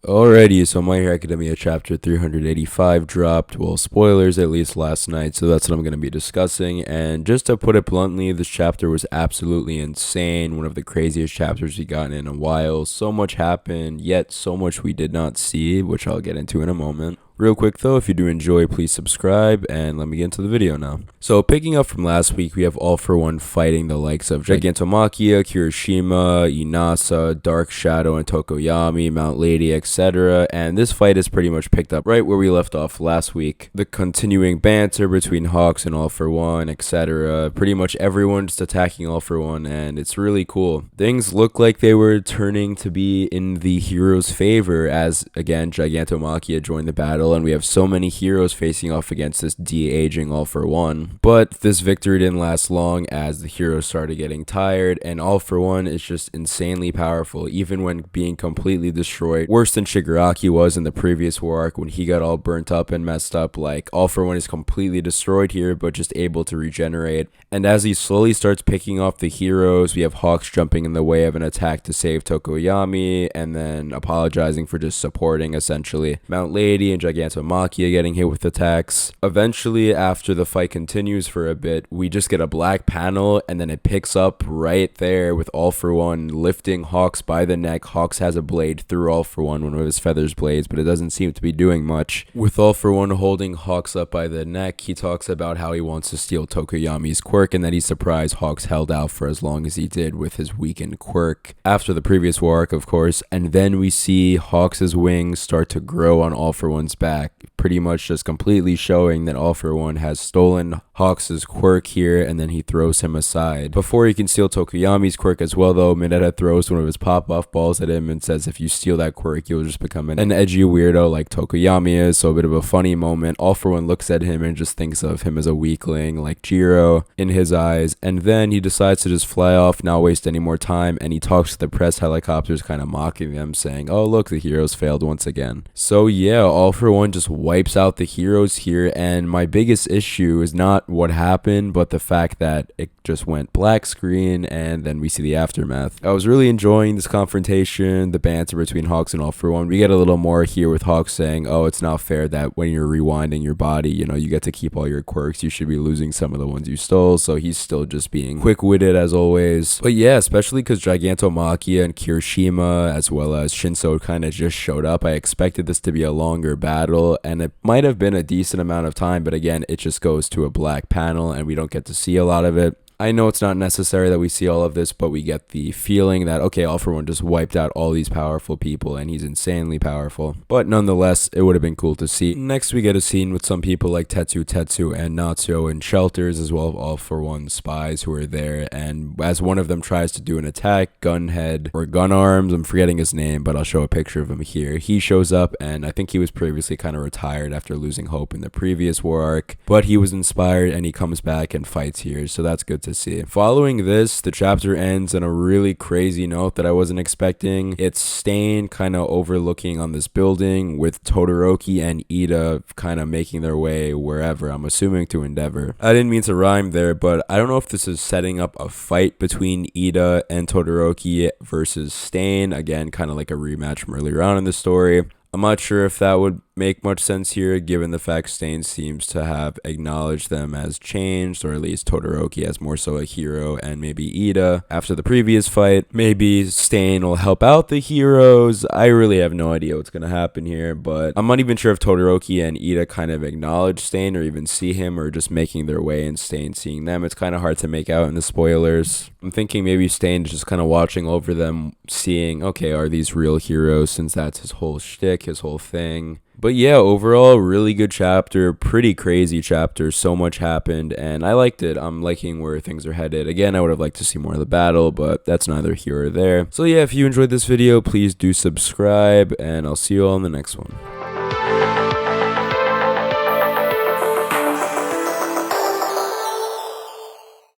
Alrighty, so My Hero Academia chapter 385 dropped, well, spoilers at least last night, so that's what I'm going to be discussing. And just to put it bluntly, this chapter was absolutely insane, one of the craziest chapters we've gotten in a while. So much happened, yet so much we did not see, which I'll get into in a moment. Real quick though, if you do enjoy, please subscribe, and let me get into the video now. So picking up from last week, we have All For One fighting the likes of Gigantomachia, Kirishima, Inasa, Dark Shadow, and Tokoyami, Mount Lady, etc. And this fight is pretty much picked up right where we left off last week. The continuing banter between HAWKS and All For One, etc. Pretty much everyone just attacking All For One, and it's really cool. Things look like they were turning to be in the hero's favor as, again, Gigantomachia joined the battle, and we have so many heroes facing off against this de-aging All For One. But this victory didn't last long as the heroes started getting tired, and All For One is just insanely powerful, even when being completely destroyed. Worse than Shigaraki was in the previous war arc when he got all burnt up and messed up. Like, All For One is completely destroyed here, but just able to regenerate. And as he slowly starts picking off the heroes, we have HAWKS jumping in the way of an attack to save Tokoyami, and then apologizing for just supporting, essentially. Mount Lady and Gigantomachia getting hit with attacks. Eventually, after the fight continues for a bit, we just get a black panel, and then it picks up right there with All For One lifting HAWKS by the neck. HAWKS has a blade through All For One of his feathers blades, but it doesn't seem to be doing much. With All For One holding HAWKS up by the neck, he talks about how he wants to steal Tokoyami's quirk, and that he's surprised HAWKS held out for as long as he did with his weakened quirk. After the previous war arc, of course, and then we see HAWKS' wings start to grow on All For One's back, pretty much just completely showing that All For One has stolen HAWKS' quirk here, and then he throws him aside. Before he can steal Tokoyami's quirk as well though, Mineta throws one of his pop-off balls at him and says if you steal that quirk, you'll just become an edgy weirdo like Tokoyami is, so a bit of a funny moment. All For One looks at him and just thinks of him as a weakling, like Jiro, in his eyes, and then he decides to just fly off, not waste any more time, and he talks to the press helicopters, kind of mocking them, saying, oh look, the heroes failed once again. So yeah, All For One just wipes out the heroes here, and my biggest issue is not what happened, but the fact that it just went black screen and then we see the aftermath. I was really enjoying this confrontation, the banter between HAWKS and All For One. We get a little more here with HAWKS saying, oh, it's not fair that when you're rewinding your body, you know, you get to keep all your quirks, you should be losing some of the ones you stole. So he's still just being quick-witted as always. But yeah, especially because Gigantomachia and Kirishima as well as Shinso kind of just showed up. I expected this to be a longer battle, and it might have been a decent amount of time, but again, it just goes to a black panel and we don't get to see a lot of it. I know it's not necessary that we see all of this, but we get the feeling that, okay, All For One just wiped out all these powerful people, and he's insanely powerful. But nonetheless, it would have been cool to see. Next, we get a scene with some people like Tetsu and Natsuo in shelters, as well as All For One spies who are there, and as one of them tries to do an attack, Gunhead, or Gun Arms, I'm forgetting his name, but I'll show a picture of him here. He shows up, and I think he was previously kind of retired after losing hope in the previous war arc, but he was inspired, and he comes back and fights here, so that's good to see. Following this, the chapter ends on a really crazy note that I wasn't expecting. It's Stain kind of overlooking on this building with Todoroki and Ida kind of making their way wherever, I'm assuming to Endeavor. I didn't mean to rhyme there, but I don't know if this is setting up a fight between Ida and Todoroki versus Stain, again kind of like a rematch from earlier on in the story. I'm not sure if that would make much sense here, given the fact Stain seems to have acknowledged them as changed, or at least Todoroki as more so a hero, and maybe Ida after the previous fight. Maybe Stain will help out the heroes. I really have no idea what's going to happen here, but I'm not even sure if Todoroki and Ida kind of acknowledge Stain or even see him, or just making their way and Stain seeing them. It's kind of hard to make out in the spoilers. I'm thinking maybe Stain is just kind of watching over them, seeing, okay, are these real heroes, since that's his whole shtick, his whole thing. But yeah, overall, really good chapter, pretty crazy chapter, so much happened, and I liked it. I'm liking where things are headed. Again, I would have liked to see more of the battle, but that's neither here or there. So yeah, if you enjoyed this video, please do subscribe, and I'll see you all in the next one.